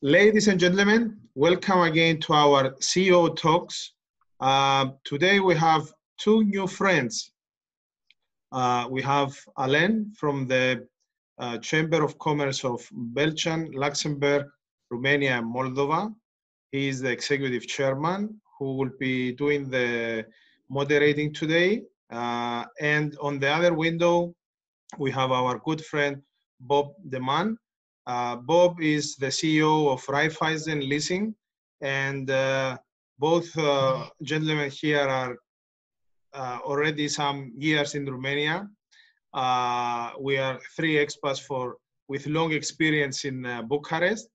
Ladies and gentlemen, welcome again to our CEO Talks. Today we have two new friends. We have Alain from the Chamber of Commerce of Belgium, Luxembourg, Romania, and Moldova. He is the executive chairman who will be doing the moderating today. And on the other window, we have our good friend, Bob Deman. Bob is the CEO of Raiffeisen Leasing, and both gentlemen here are already some years in Romania. We are three expats with long experience in Bucharest,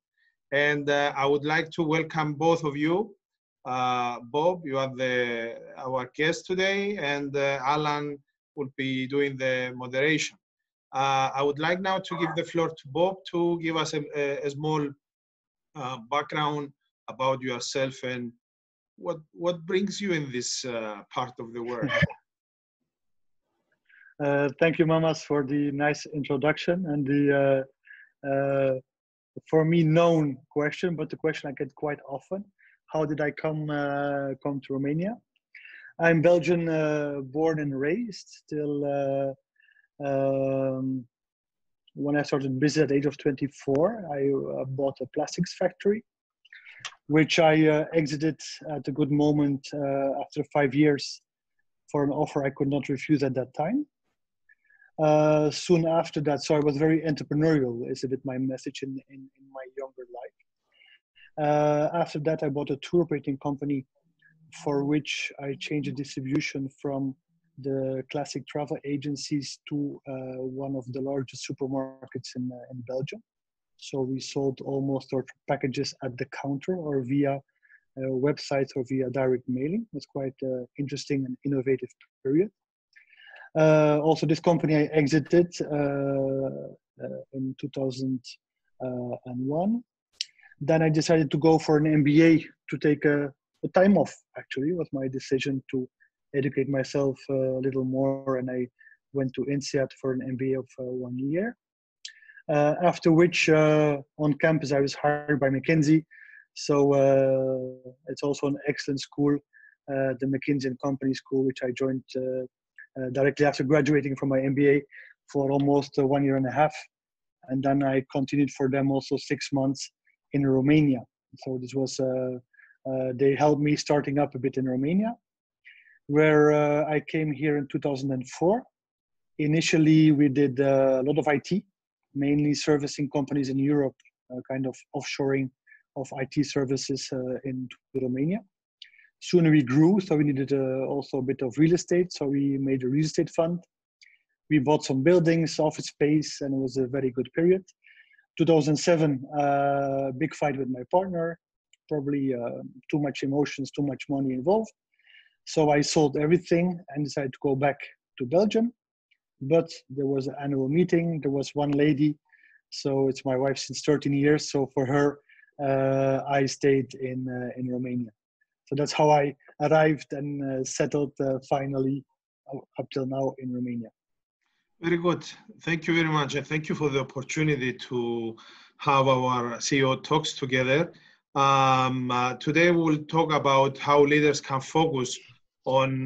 and I would like to welcome both of you. Bob, you are our guest today, and Alan will be doing the moderation. I would like now to give the floor to Bob to give us a small background about yourself and what brings you in this part of the world. Thank you, Mamas, for the nice introduction and the, for me, known question, but the question I get quite often: how did I come to Romania? I'm Belgian, born and raised. Still. When I started business at the age of 24, I bought a plastics factory, which I exited at a good moment after 5 years for an offer I could not refuse at that time. Soon after that, so I was very entrepreneurial, is a bit my message in my younger life. After that, I bought a tour operating company for which I changed the distribution from the classic travel agencies to one of the largest supermarkets in Belgium. So we sold almost our packages at the counter or via websites or via direct mailing. It was quite interesting and innovative period. Also, this company I exited in 2001. Then I decided to go for an MBA to take a time off. Actually, it was my decision to educate myself a little more, and I went to INSEAD for an MBA of 1 year. After which, on campus, I was hired by McKinsey. So it's also an excellent school, the McKinsey & Company School, which I joined directly after graduating from my MBA for almost 1 year and a half. And then I continued for them also 6 months in Romania. So this was, they helped me starting up a bit in Romania, where I came here in 2004. Initially, we did a lot of IT, mainly servicing companies in Europe, kind of offshoring of IT services in Romania. Soon we grew, so we needed also a bit of real estate, so we made a real estate fund. We bought some buildings, office space, and it was a very good period. 2007, big fight with my partner, probably too much emotions, too much money involved. So I sold everything and decided to go back to Belgium. But there was an annual meeting. There was one lady. So it's my wife since 13 years. So for her, I stayed in Romania. So that's how I arrived and settled finally up till now in Romania. Very good. Thank you very much. And thank you for the opportunity to have our CEO talks together. Today we'll talk about how leaders can focus on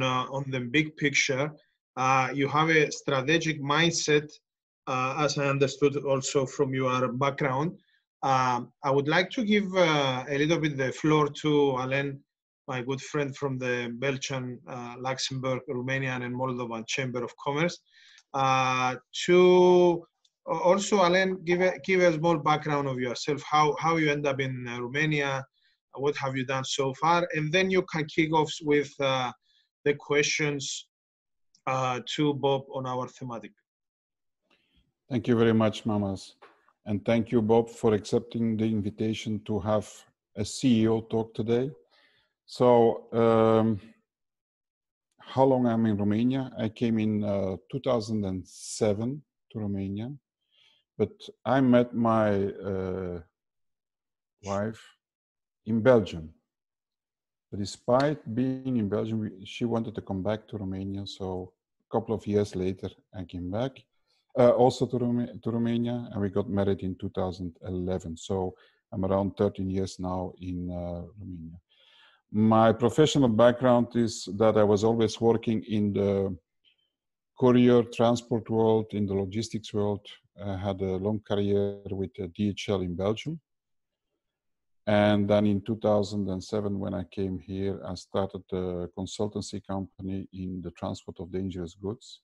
the big picture. You have a strategic mindset, as I understood also from your background. I would like to give a little bit the floor to Alain, my good friend from the Belgian, Luxembourg, Romanian, and Moldovan Chamber of Commerce. To also, Alain, give a small background of yourself, how you end up in Romania, what have you done so far, and then you can kick off with the questions to Bob on our thematic. Thank you very much, Mamas. And thank you, Bob, for accepting the invitation to have a CEO talk today. So, how long I'm in Romania? I came in 2007 to Romania, but I met my wife in Belgium. But despite being in Belgium, she wanted to come back to Romania. So a couple of years later, I came back also to Romania, and we got married in 2011. So I'm around 13 years now in Romania. My professional background is that I was always working in the courier transport world, in the logistics world. I had a long career with DHL in Belgium. And then in 2007, when I came here, I started a consultancy company in the transport of dangerous goods.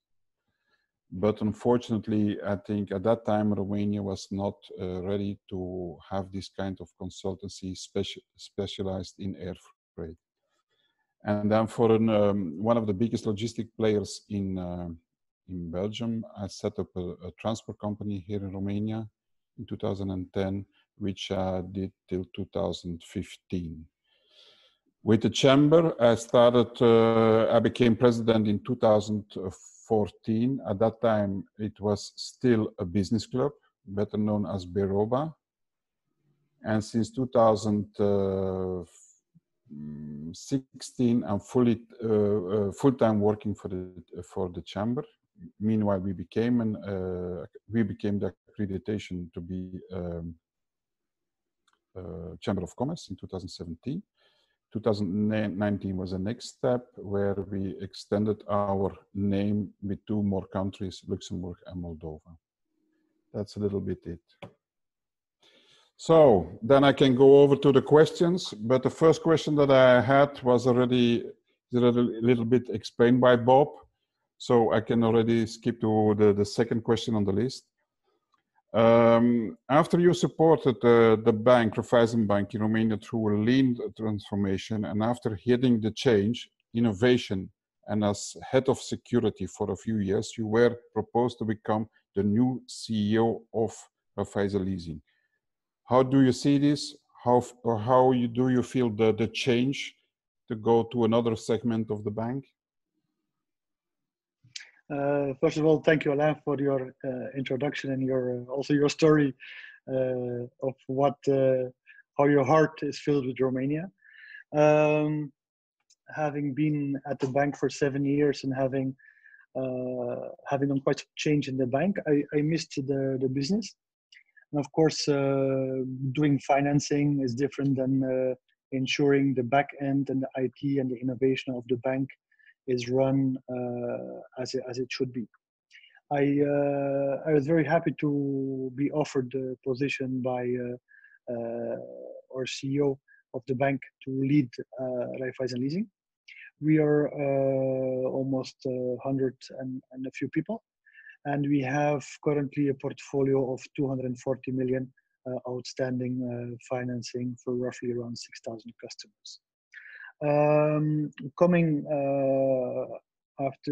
But unfortunately, I think at that time, Romania was not ready to have this kind of consultancy specialized in air freight. And then for one of the biggest logistic players in Belgium, I set up a transport company here in Romania in 2010, which I did till 2015. With the chamber, I became president in 2014. At that time, it was still a business club, better known as Beroba. And since 2016, I'm full-time working for the chamber. Meanwhile, we became the accreditation to be Chamber of Commerce in 2017. 2019 was the next step where we extended our name with 2 more countries, Luxembourg and Moldova. That's a little bit it. So then I can go over to the questions, but the first question that I had was already a little bit explained by Bob. So I can already skip to the second question on the list. After you supported the bank, Raiffeisen Bank in Romania through a lean transformation, and after hitting the change, innovation, and as head of security for a few years, you were proposed to become the new CEO of Raiffeisen Leasing. How do you see this? How do you feel the change to go to another segment of the bank? First of all, thank you, Alain, for your introduction and also your story of how your heart is filled with Romania. Having been at the bank for 7 years and having done quite some change in the bank, I missed the business. And of course, doing financing is different than ensuring the back end and the IT and the innovation of the bank is run as it should be. I was very happy to be offered the position by our CEO of the bank to lead Raiffeisen Leasing. We are almost 100 and a few people, and we have currently a portfolio of 240 million outstanding financing for roughly around 6,000 customers.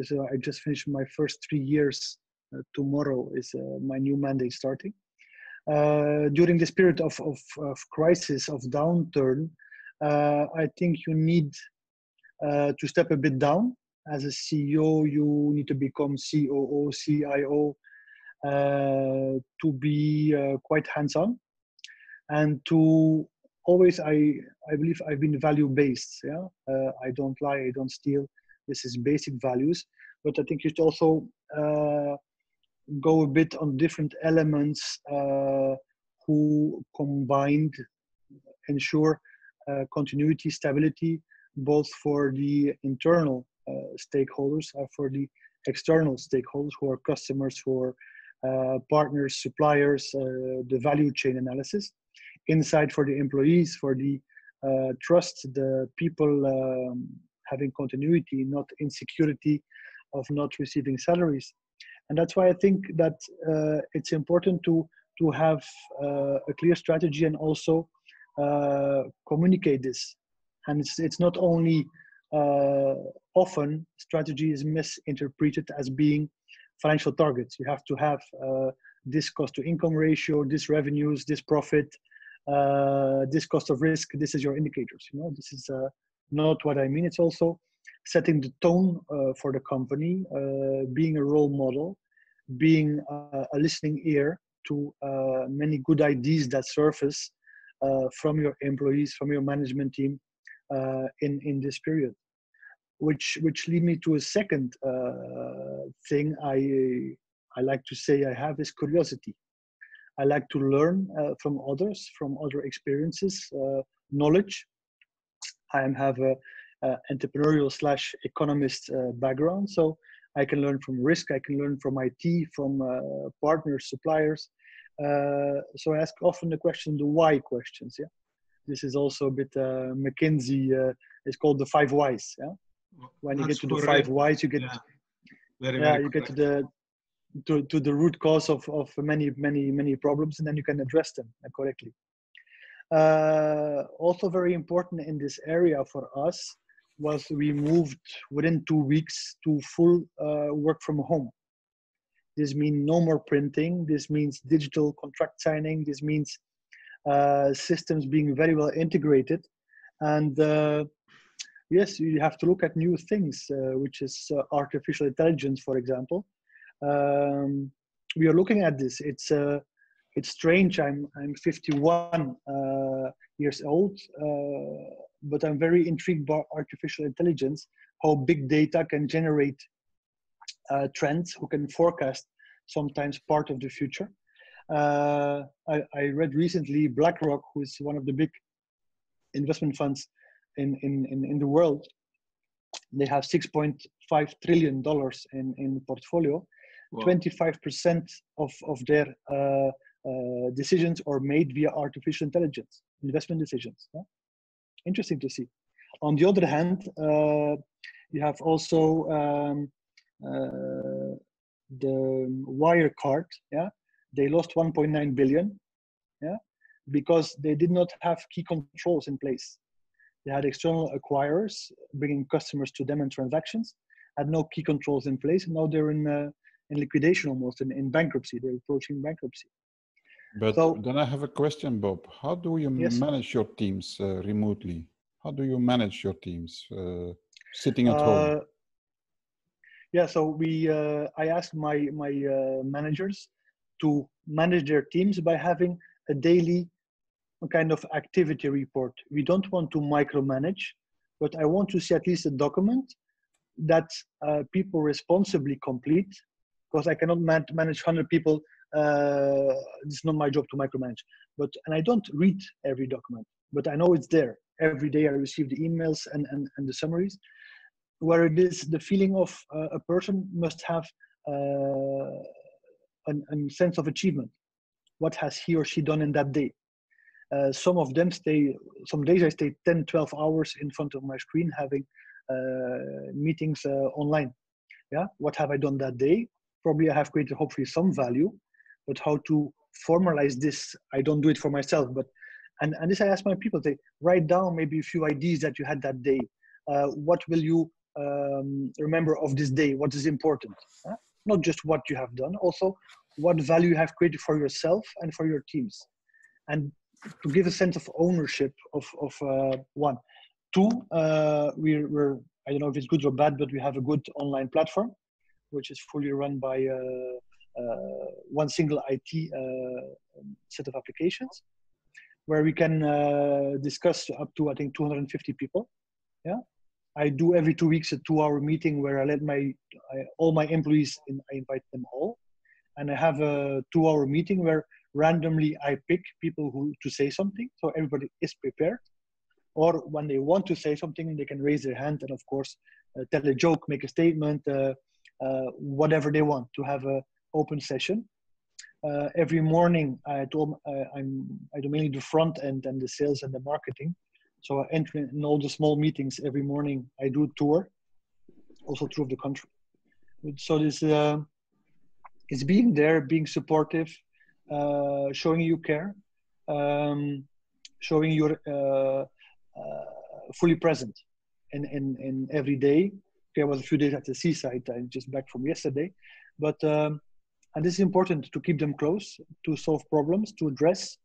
So I just finished my first 3 years. Tomorrow is my new mandate starting. During this period of crisis, of downturn, I think you need to step a bit down. As a CEO, you need to become COO, CIO, to be quite hands-on, and to always, I believe I've been value-based. Yeah, I don't lie, I don't steal. This is basic values, but I think you should also go a bit on different elements who combined ensure continuity, stability, both for the internal stakeholders and for the external stakeholders who are customers, who are partners, suppliers, the value chain analysis. Inside for the employees, for the trust, the people having continuity, not insecurity of not receiving salaries. And that's why I think that it's important to have a clear strategy and also communicate this. And it's not only often strategy is misinterpreted as being financial targets. You have to have this cost to income ratio, this revenues, this profit, this cost of risk. This is your indicators. You know, this is not what I mean. It's also setting the tone for the company, being a role model, being a listening ear to many good ideas that surface from your employees, from your management team in this period. Which lead me to a second thing I like to say I have is curiosity. I like to learn from others, from other experiences, knowledge. I have a entrepreneurial / economist background, so I can learn from risk, I can learn from IT, from partners, suppliers. So I ask often the question, the why questions. Yeah, this is also a bit McKinsey. It's called the 5 whys. Yeah, when you get to the 5 whys, you get you get to the root cause of many problems, and then you can address them correctly. Also very important in this area for us was we moved within 2 weeks to full work from home. This means no more printing. This means digital contract signing. This means systems being very well integrated. And yes, you have to look at new things, which is artificial intelligence, for example. We are looking at this. It's strange. I'm 51 years old, but I'm very intrigued by artificial intelligence, how big data can generate trends, who can forecast sometimes part of the future. I read recently BlackRock, who is one of the big investment funds in the world. They have $6.5 trillion in portfolio. Wow. 25% of their decisions are made via artificial intelligence, investment decisions. Yeah? Interesting to see. On the other hand, you have also the Wirecard. Yeah, they lost 1.9 billion. Yeah, because they did not have key controls in place. They had external acquirers bringing customers to them and transactions, had no key controls in place, and now they're in liquidation almost, in bankruptcy. They're approaching bankruptcy. But so, then I have a question, Bob. How do you manage your teams remotely? How do you manage your teams sitting at home? Yeah, so I asked my managers to manage their teams by having a daily kind of activity report. We don't want to micromanage, but I want to see at least a document that people responsibly complete, because I cannot manage 100 people. It's not my job to micromanage. And I don't read every document, but I know it's there. Every day I receive the emails and the summaries, where it is the feeling of a person must have a sense of achievement. What has he or she done in that day? Some of them some days I stay 10, 12 hours in front of my screen having meetings online. Yeah, what have I done that day? Probably I have created hopefully some value, but how to formalize this, I don't do it for myself. But and this I ask my people, they write down maybe a few ideas that you had that day. What will you remember of this day? What is important? Not just what you have done, also what value you have created for yourself and for your teams. And to give a sense of ownership of one. Two, we're I don't know if it's good or bad, but we have a good online platform, which is fully run by one single IT set of applications, where we can discuss up to, I think, 250 people. Yeah, I do every 2 weeks a 2-hour meeting where I let all my employees I invite them all, and I have a 2-hour meeting where randomly I pick people to say something, so everybody is prepared. Or when they want to say something, they can raise their hand and, of course, tell a joke, make a statement, whatever they want, to have an open session. Every morning, I do mainly the front end and the sales and the marketing. So I enter in all the small meetings every morning. I do a tour, also through the country. So this is being there, being supportive, showing you care, showing you're fully present in every day. Okay, I was a few days at the seaside. I'm just back from yesterday, but and this is important to keep them close, to solve problems, to address,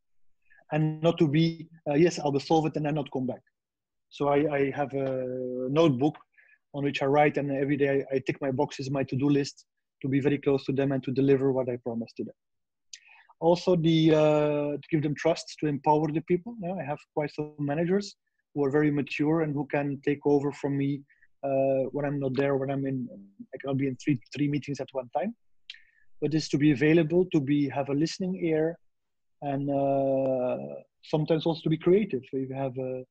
and not to be yes, I will solve it and then not come back. So I have a notebook on which I write, and every day I tick my boxes, my to-do list, to be very close to them and to deliver what I promised to them. Also, to give them trust, to empower the people. Yeah, I have quite some managers who are very mature and who can take over from me when I'm not there, when I cannot be in three meetings at one time. But it's to be available, have a listening ear, and sometimes also to be creative. If you have to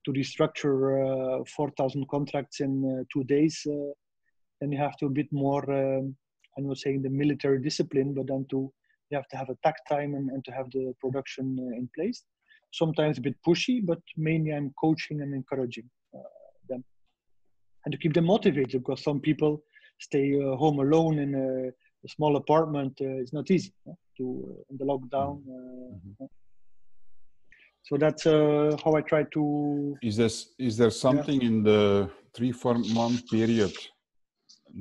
restructure 4,000 contracts in 2 days, then you have to a bit more, I'm not saying the military discipline, but then you have to have a tact time and to have the production in place. Sometimes a bit pushy, but mainly I'm coaching and encouraging them. And to keep them motivated, because some people stay home alone in a small apartment. It's not easy in the lockdown. So that's how I try to. Is there something in the 3-4 month period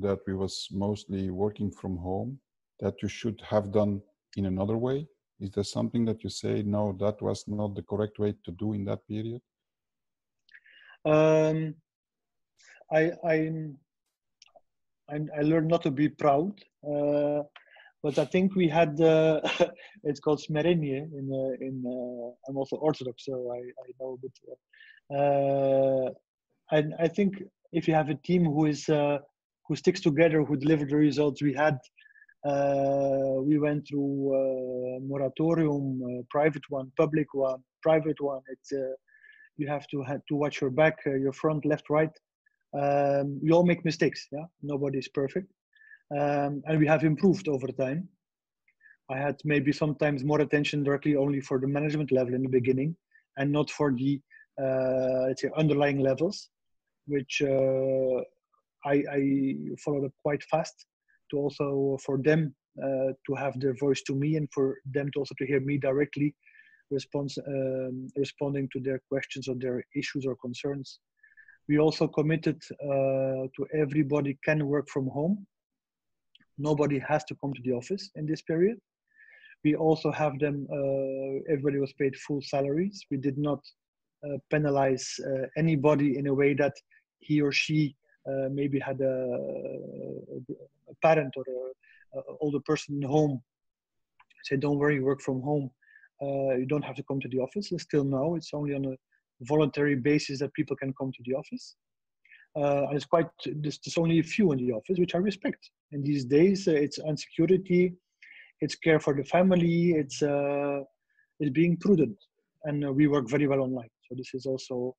that we was mostly working from home that you should have done in another way? Is there something that you say, no, that was not the correct way to do in that period? I learned not to be proud, but I think we had it's called smerenie I'm also Orthodox, so I know a bit. I think if you have a team who sticks together, who deliver the results we had. We went through moratorium, private one, public one, private one. It's you have to watch your back, your front, left, right. We all make mistakes. Yeah, nobody's perfect, and we have improved over time. I had maybe sometimes more attention directly only for the management level in the beginning, and not for the let's say underlying levels, which I followed up quite fast. To also for them to have their voice to me, and for them to also to hear me directly responding to their questions or their issues or concerns. We also committed to everybody can work from home. Nobody has to come to the office in this period. We also have them, everybody was paid full salaries. We did not penalize anybody in a way that he or she maybe had a parent or an older person in home say, don't worry, work from home. You don't have to come to the office. And still now, it's only on a voluntary basis that people can come to the office. And it's quite, there's only a few in the office, which I respect. And these days, it's insecurity, it's care for the family, it's being prudent. And we work very well online. So this is also,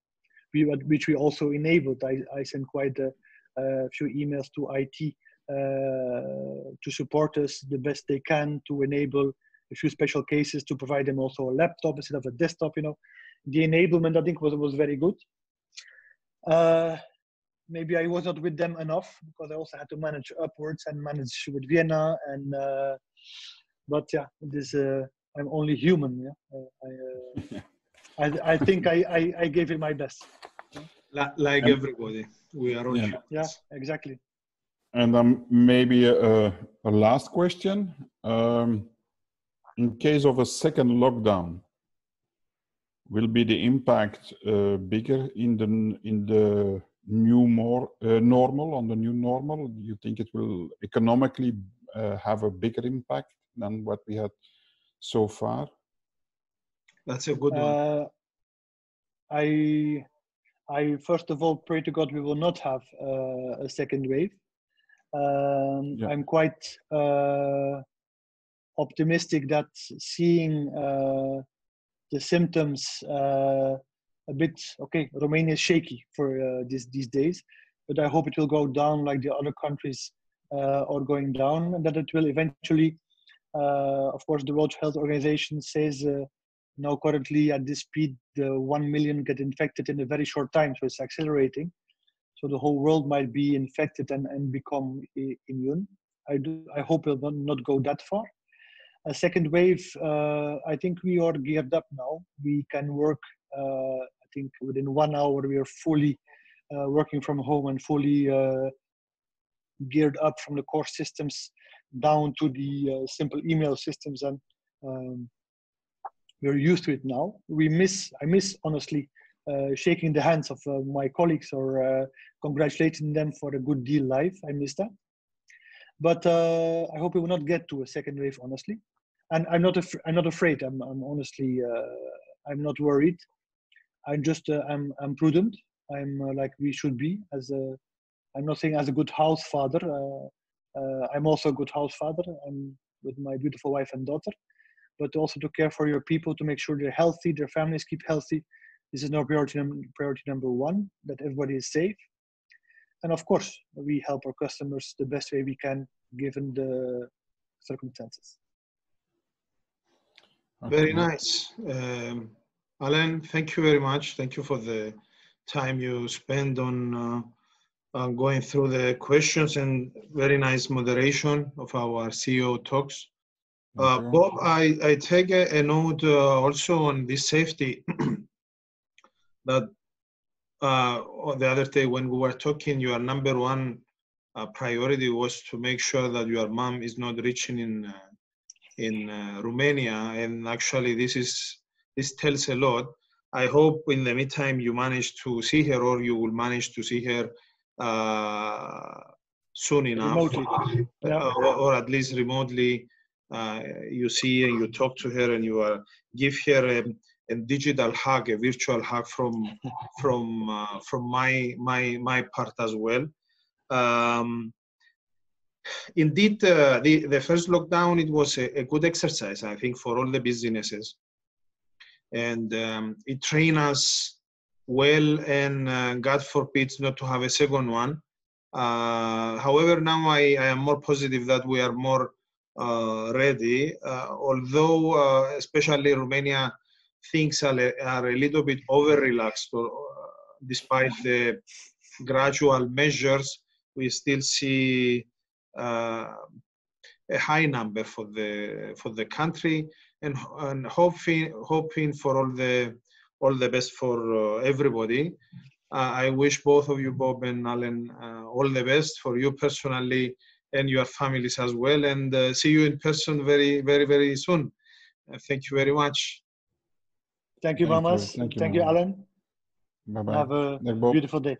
which we also enabled. I sent quite a few emails to IT to support us the best they can, to enable a few special cases, to provide them also a laptop instead of a desktop. You know, the enablement I think was very good. Maybe I was not with them enough because I also had to manage upwards and manage with Vienna, and but yeah, this I'm only human. Yeah, I think I gave it my best. Like everybody, we are all humans. Yeah, exactly. And maybe a last question. In case of a second lockdown, will be the impact bigger in the new normal, on the new normal? Do you think it will economically have a bigger impact than what we had so far? That's a good one. I first of all pray to God we will not have a second wave. Yeah. I'm quite optimistic that seeing the symptoms a bit, okay, Romania is shaky for these days, but I hope it will go down like the other countries are going down, and that it will eventually, of course, the World Health Organization says now currently at this speed, 1 million get infected in a very short time, so it's accelerating. So the whole world might be infected and become immune. I hope it will not go that far. A second wave, I think we are geared up now. We can work, I think within 1 hour, we are fully working from home and fully geared up from the core systems down to the simple email systems. And we're used to it now. I miss honestly, shaking the hands of my colleagues or congratulating them for a good deal live. I miss that. But I hope we will not get to a second wave, honestly. And I'm not afraid. I'm honestly, I'm not worried. I'm just, I'm prudent. I'm like we should be. I'm not saying as a good house father. I'm also a good house father. I'm with my beautiful wife and daughter. but also to care for your people, to make sure they're healthy, their families keep healthy. This is now priority number one, that everybody is safe. And of course, we help our customers the best way we can, given the circumstances. Very nice. Alain, thank you very much. Thank you for the time you spend on going through the questions, and very nice moderation of our CEO talks. Bob, I take a note also on this safety that the other day when we were talking, your number one priority was to make sure that your mom is not reaching in Romania, and actually this tells a lot. I hope in the meantime you manage to see her, or you will manage to see her soon enough, or at least remotely. You see and you talk to her, and you give her a digital hug, a virtual hug from my part as well. Indeed, the first lockdown, it was a good exercise, I think, for all the businesses, and it trained us well, and God forbid not to have a second one. However, now I am more positive that we are more ready, although especially Romania, things are a little bit over-relaxed, despite the gradual measures. We still see a high number for the country, and hoping for all the best for everybody. I wish both of you, Bob and Alain, all the best for you personally and your families as well, and see you in person very, very, very soon. Thank you very much. Thank you, Mamas. Thank you, Alain. Bye-bye. Have a beautiful day.